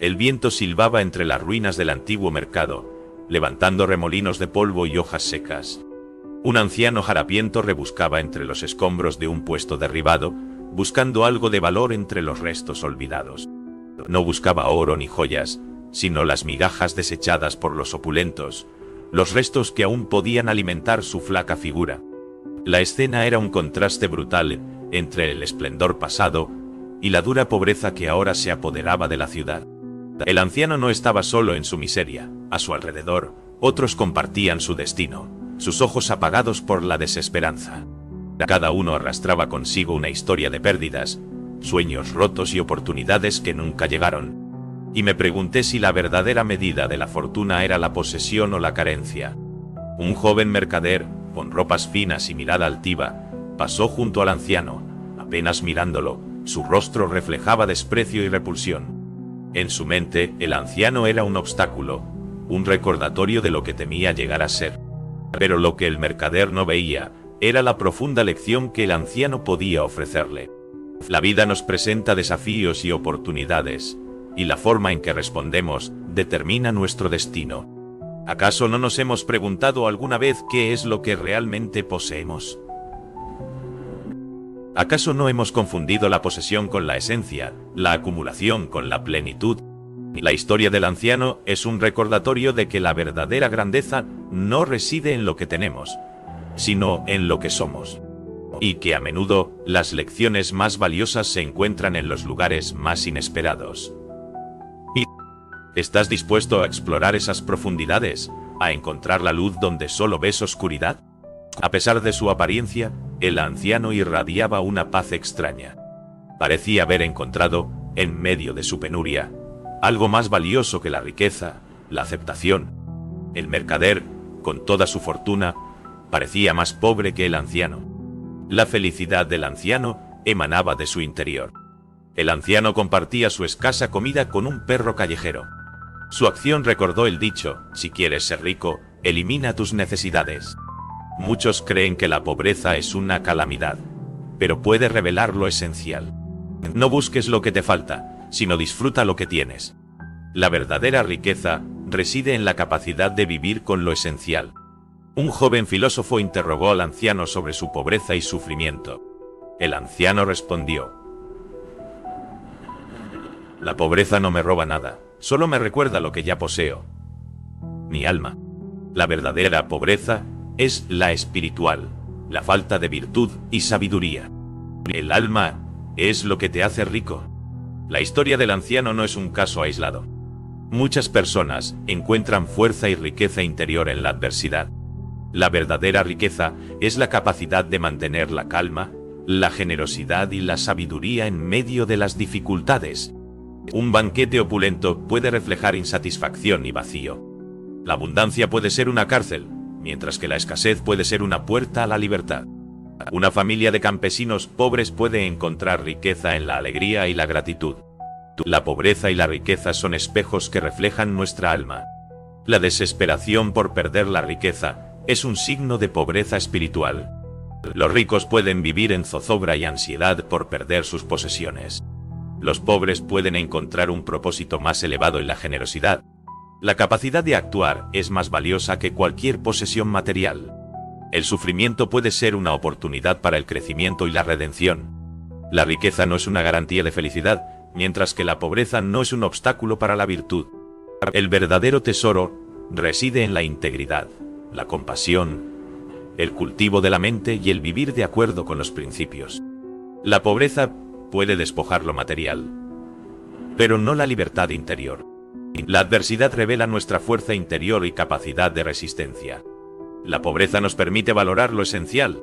El viento silbaba entre las ruinas del antiguo mercado, levantando remolinos de polvo y hojas secas. Un anciano harapiento rebuscaba entre los escombros de un puesto derribado, buscando algo de valor entre los restos olvidados. No buscaba oro ni joyas, sino las migajas desechadas por los opulentos, los restos que aún podían alimentar su flaca figura. La escena era un contraste brutal entre el esplendor pasado y la dura pobreza que ahora se apoderaba de la ciudad. El anciano no estaba solo en su miseria. A su alrededor, otros compartían su destino, sus ojos apagados por la desesperanza. Cada uno arrastraba consigo una historia de pérdidas, sueños rotos y oportunidades que nunca llegaron. Y me pregunté si la verdadera medida de la fortuna era la posesión o la carencia. Un joven mercader, con ropas finas y mirada altiva, pasó junto al anciano. Apenas mirándolo, su rostro reflejaba desprecio y repulsión. En su mente, el anciano era un obstáculo, un recordatorio de lo que temía llegar a ser. Pero lo que el mercader no veía era la profunda lección que el anciano podía ofrecerle. La vida nos presenta desafíos y oportunidades, y la forma en que respondemos determina nuestro destino. ¿Acaso no nos hemos preguntado alguna vez qué es lo que realmente poseemos? ¿Acaso no hemos confundido la posesión con la esencia, la acumulación con la plenitud? La historia del anciano es un recordatorio de que la verdadera grandeza no reside en lo que tenemos, sino en lo que somos. Y que a menudo las lecciones más valiosas se encuentran en los lugares más inesperados. ¿Estás dispuesto a explorar esas profundidades, a encontrar la luz donde solo ves oscuridad? A pesar de su apariencia, el anciano irradiaba una paz extraña. Parecía haber encontrado, en medio de su penuria, algo más valioso que la riqueza, la aceptación. El mercader, con toda su fortuna, parecía más pobre que el anciano. La felicidad del anciano emanaba de su interior. El anciano compartía su escasa comida con un perro callejero. Su acción recordó el dicho: si quieres ser rico, elimina tus necesidades. Muchos creen que la pobreza es una calamidad, pero puede revelar lo esencial. No busques lo que te falta, sino disfruta lo que tienes. La verdadera riqueza reside en la capacidad de vivir con lo esencial. Un joven filósofo interrogó al anciano sobre su pobreza y sufrimiento. El anciano respondió: la pobreza no me roba nada, solo me recuerda lo que ya poseo: mi alma. La verdadera pobreza es la espiritual, la falta de virtud y sabiduría. El alma es lo que te hace rico. La historia del anciano no es un caso aislado. Muchas personas encuentran fuerza y riqueza interior en la adversidad. La verdadera riqueza es la capacidad de mantener la calma, la generosidad y la sabiduría en medio de las dificultades. Un banquete opulento puede reflejar insatisfacción y vacío. La abundancia puede ser una cárcel, mientras que la escasez puede ser una puerta a la libertad. Una familia de campesinos pobres puede encontrar riqueza en la alegría y la gratitud. La pobreza y la riqueza son espejos que reflejan nuestra alma. La desesperación por perder la riqueza es un signo de pobreza espiritual. Los ricos pueden vivir en zozobra y ansiedad por perder sus posesiones. Los pobres pueden encontrar un propósito más elevado en la generosidad. La capacidad de actuar es más valiosa que cualquier posesión material. El sufrimiento puede ser una oportunidad para el crecimiento y la redención. La riqueza no es una garantía de felicidad, mientras que la pobreza no es un obstáculo para la virtud. El verdadero tesoro reside en la integridad, la compasión, el cultivo de la mente y el vivir de acuerdo con los principios. La pobreza puede despojar lo material, pero no la libertad interior. La adversidad revela nuestra fuerza interior y capacidad de resistencia. La pobreza nos permite valorar lo esencial.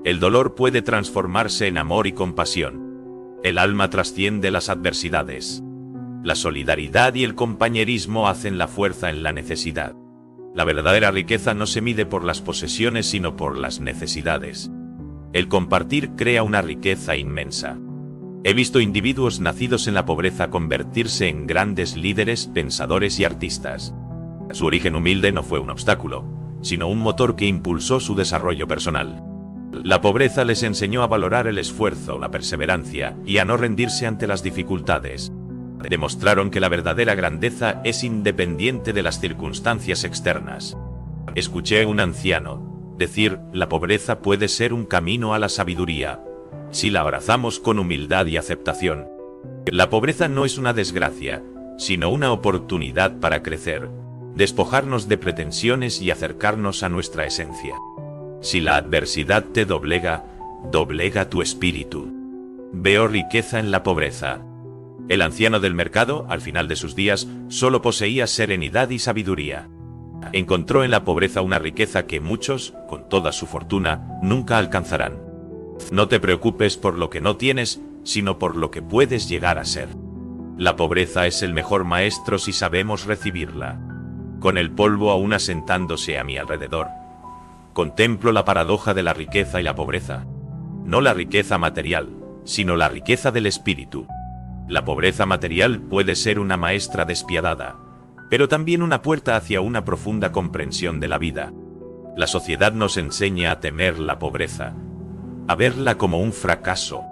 El dolor puede transformarse en amor y compasión. El alma trasciende las adversidades. La solidaridad y el compañerismo hacen la fuerza en la necesidad. La verdadera riqueza no se mide por las posesiones, sino por las necesidades. El compartir crea una riqueza inmensa. He visto individuos nacidos en la pobreza convertirse en grandes líderes, pensadores y artistas. Su origen humilde no fue un obstáculo, sino un motor que impulsó su desarrollo personal. La pobreza les enseñó a valorar el esfuerzo, la perseverancia y a no rendirse ante las dificultades. Demostraron que la verdadera grandeza es independiente de las circunstancias externas. Escuché a un anciano decir: la pobreza puede ser un camino a la sabiduría, si la abrazamos con humildad y aceptación. La pobreza no es una desgracia, sino una oportunidad para crecer, despojarnos de pretensiones y acercarnos a nuestra esencia. Si la adversidad te doblega, doblega tu espíritu. Veo riqueza en la pobreza. El anciano del mercado, al final de sus días, solo poseía serenidad y sabiduría. Encontró en la pobreza una riqueza que muchos, con toda su fortuna, nunca alcanzarán. No te preocupes por lo que no tienes, sino por lo que puedes llegar a ser. La pobreza es el mejor maestro si sabemos recibirla. Con el polvo aún asentándose a mi alrededor, contemplo la paradoja de la riqueza y la pobreza. No la riqueza material, sino la riqueza del espíritu. La pobreza material puede ser una maestra despiadada, pero también una puerta hacia una profunda comprensión de la vida. La sociedad nos enseña a temer la pobreza, a verla como un fracaso.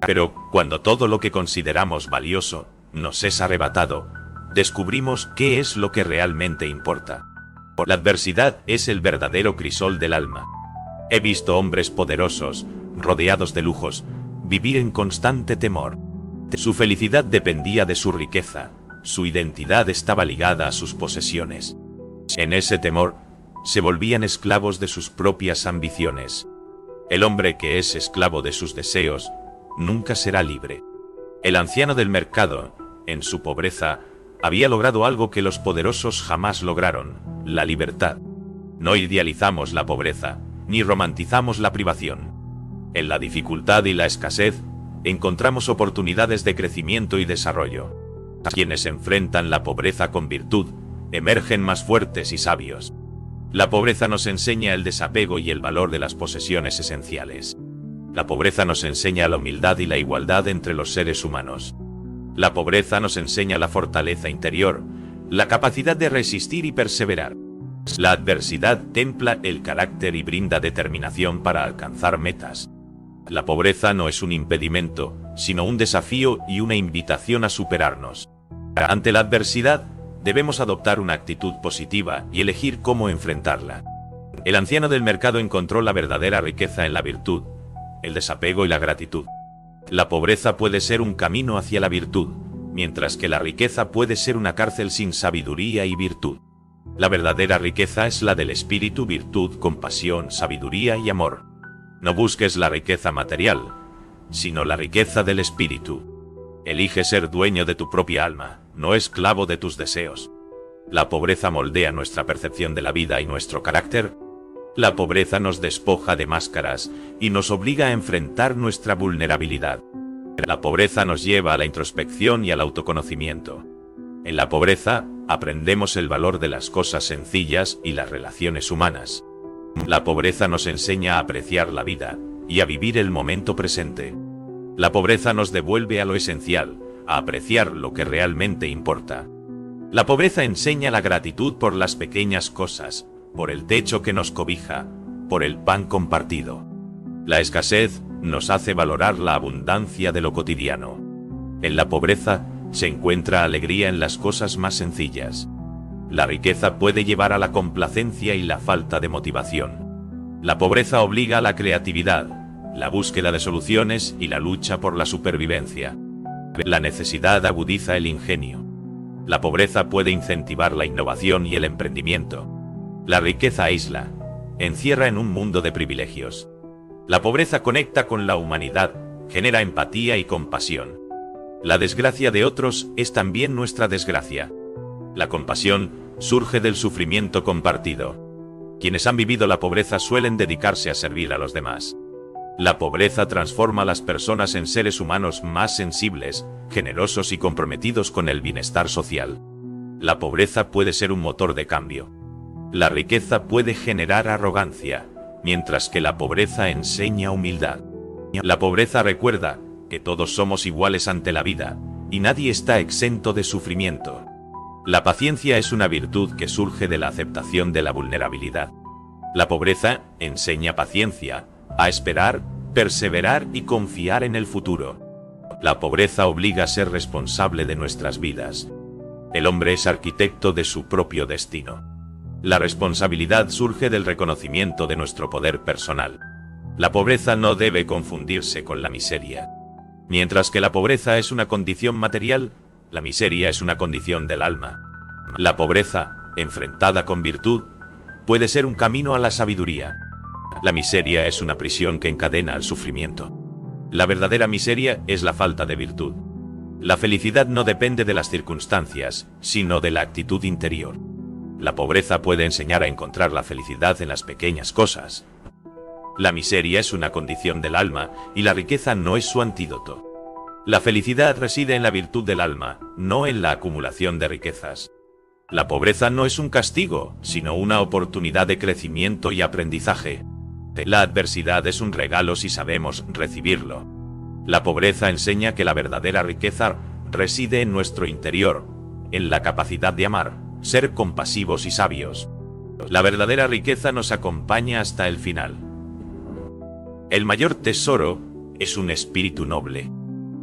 Pero cuando todo lo que consideramos valioso nos es arrebatado, descubrimos qué es lo que realmente importa. La adversidad es el verdadero crisol del alma. He visto hombres poderosos, rodeados de lujos, vivir en constante temor. Su felicidad dependía de su riqueza, su identidad estaba ligada a sus posesiones. En ese temor, se volvían esclavos de sus propias ambiciones. El hombre que es esclavo de sus deseos, nunca será libre. El anciano del mercado, en su pobreza, había logrado algo que los poderosos jamás lograron: la libertad. No idealizamos la pobreza, ni romantizamos la privación. En la dificultad y la escasez, encontramos oportunidades de crecimiento y desarrollo. Quienes enfrentan la pobreza con virtud, emergen más fuertes y sabios. La pobreza nos enseña el desapego y el valor de las posesiones esenciales. La pobreza nos enseña la humildad y la igualdad entre los seres humanos. La pobreza nos enseña la fortaleza interior, la capacidad de resistir y perseverar. La adversidad templa el carácter y brinda determinación para alcanzar metas. La pobreza no es un impedimento, sino un desafío y una invitación a superarnos. Ante la adversidad, debemos adoptar una actitud positiva y elegir cómo enfrentarla. El anciano del mercado encontró la verdadera riqueza en la virtud, el desapego y la gratitud. La pobreza puede ser un camino hacia la virtud, mientras que la riqueza puede ser una cárcel sin sabiduría y virtud. La verdadera riqueza es la del espíritu, virtud, compasión, sabiduría y amor. No busques la riqueza material, sino la riqueza del espíritu. Elige ser dueño de tu propia alma, no esclavo de tus deseos. La pobreza moldea nuestra percepción de la vida y nuestro carácter. La pobreza nos despoja de máscaras y nos obliga a enfrentar nuestra vulnerabilidad. La pobreza nos lleva a la introspección y al autoconocimiento. En la pobreza, aprendemos el valor de las cosas sencillas y las relaciones humanas. La pobreza nos enseña a apreciar la vida y a vivir el momento presente. La pobreza nos devuelve a lo esencial, a apreciar lo que realmente importa. La pobreza enseña la gratitud por las pequeñas cosas, por el techo que nos cobija, por el pan compartido. La escasez nos hace valorar la abundancia de lo cotidiano. En la pobreza se encuentra alegría en las cosas más sencillas. La riqueza puede llevar a la complacencia y la falta de motivación. La pobreza obliga a la creatividad, la búsqueda de soluciones y la lucha por la supervivencia. La necesidad agudiza el ingenio. La pobreza puede incentivar la innovación y el emprendimiento. La riqueza aísla, encierra en un mundo de privilegios. La pobreza conecta con la humanidad, genera empatía y compasión. La desgracia de otros es también nuestra desgracia. La compasión surge del sufrimiento compartido. Quienes han vivido la pobreza suelen dedicarse a servir a los demás. La pobreza transforma a las personas en seres humanos más sensibles, generosos y comprometidos con el bienestar social. La pobreza puede ser un motor de cambio. La riqueza puede generar arrogancia, mientras que la pobreza enseña humildad. La pobreza recuerda que todos somos iguales ante la vida, y nadie está exento de sufrimiento. La paciencia es una virtud que surge de la aceptación de la vulnerabilidad. La pobreza enseña paciencia, a esperar, perseverar y confiar en el futuro. La pobreza obliga a ser responsable de nuestras vidas. El hombre es arquitecto de su propio destino. La responsabilidad surge del reconocimiento de nuestro poder personal. La pobreza no debe confundirse con la miseria. Mientras que la pobreza es una condición material, la miseria es una condición del alma. La pobreza, enfrentada con virtud, puede ser un camino a la sabiduría. La miseria es una prisión que encadena al sufrimiento. La verdadera miseria es la falta de virtud. La felicidad no depende de las circunstancias, sino de la actitud interior. La pobreza puede enseñar a encontrar la felicidad en las pequeñas cosas. La miseria es una condición del alma y la riqueza no es su antídoto. La felicidad reside en la virtud del alma, no en la acumulación de riquezas. La pobreza no es un castigo, sino una oportunidad de crecimiento y aprendizaje. La adversidad es un regalo si sabemos recibirlo. La pobreza enseña que la verdadera riqueza reside en nuestro interior, en la capacidad de amar, ser compasivos y sabios. La verdadera riqueza nos acompaña hasta el final. El mayor tesoro es un espíritu noble.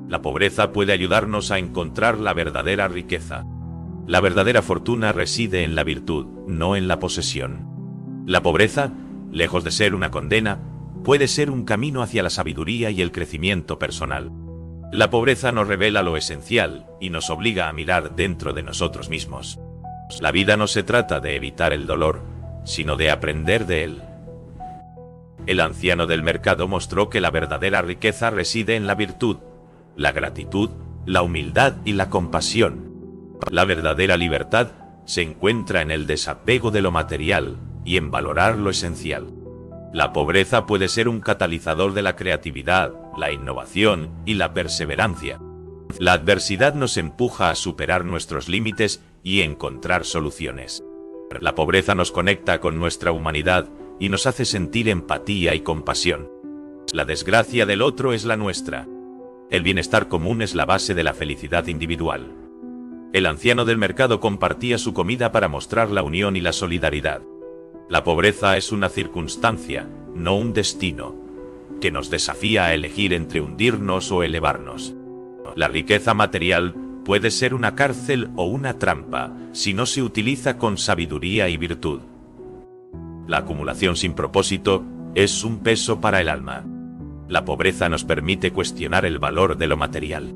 La pobreza puede ayudarnos a encontrar la verdadera riqueza. La verdadera fortuna reside en la virtud, no en la posesión. La pobreza, lejos de ser una condena, puede ser un camino hacia la sabiduría y el crecimiento personal. La pobreza nos revela lo esencial y nos obliga a mirar dentro de nosotros mismos. La vida no se trata de evitar el dolor, sino de aprender de él. El anciano del mercado mostró que la verdadera riqueza reside en la virtud, la gratitud, la humildad y la compasión. La verdadera libertad se encuentra en el desapego de lo material y en valorar lo esencial. La pobreza puede ser un catalizador de la creatividad, la innovación y la perseverancia. La adversidad nos empuja a superar nuestros límites y encontrar soluciones. La pobreza nos conecta con nuestra humanidad y nos hace sentir empatía y compasión. La desgracia del otro es la nuestra. El bienestar común es la base de la felicidad individual. El anciano del mercado compartía su comida para mostrar la unión y la solidaridad. La pobreza es una circunstancia, no un destino, que nos desafía a elegir entre hundirnos o elevarnos. La riqueza material puede ser una cárcel o una trampa si no se utiliza con sabiduría y virtud. La acumulación sin propósito es un peso para el alma. La pobreza nos permite cuestionar el valor de lo material.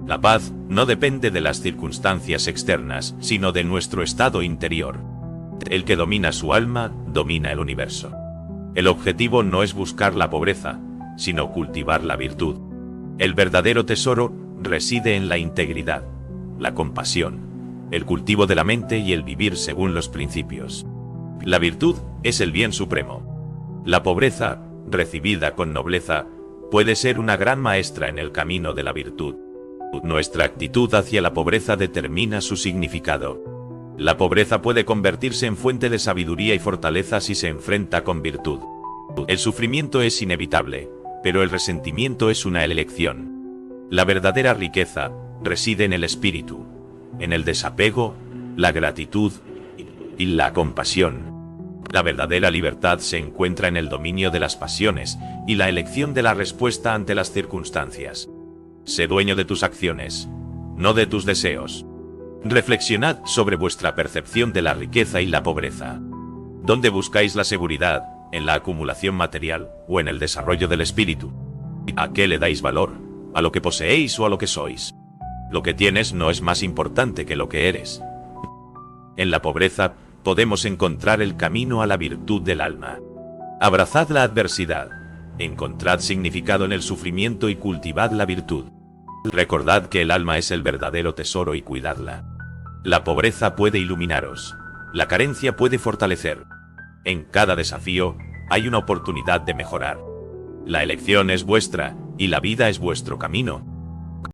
La paz no depende de las circunstancias externas, sino de nuestro estado interior. El que domina su alma, domina el universo. El objetivo no es buscar la pobreza, sino cultivar la virtud. El verdadero tesoro reside en la integridad, la compasión, el cultivo de la mente y el vivir según los principios. La virtud es el bien supremo. La pobreza, recibida con nobleza, puede ser una gran maestra en el camino de la virtud. Nuestra actitud hacia la pobreza determina su significado. La pobreza puede convertirse en fuente de sabiduría y fortaleza si se enfrenta con virtud. El sufrimiento es inevitable, pero el resentimiento es una elección. La verdadera riqueza reside en el espíritu, en el desapego, la gratitud y la compasión. La verdadera libertad se encuentra en el dominio de las pasiones y la elección de la respuesta ante las circunstancias. Sé dueño de tus acciones, no de tus deseos. Reflexionad sobre vuestra percepción de la riqueza y la pobreza. ¿Dónde buscáis la seguridad? ¿En la acumulación material o en el desarrollo del espíritu? ¿A qué le dais valor? ¿A lo que poseéis o a lo que sois? Lo que tienes no es más importante que lo que eres. En la pobreza podemos encontrar el camino a la virtud del alma. Abrazad la adversidad, encontrad significado en el sufrimiento y cultivad la virtud. Recordad que el alma es el verdadero tesoro y cuidadla. La pobreza puede iluminaros, la carencia puede fortalecer. En cada desafío hay una oportunidad de mejorar. La elección es vuestra y la vida es vuestro camino.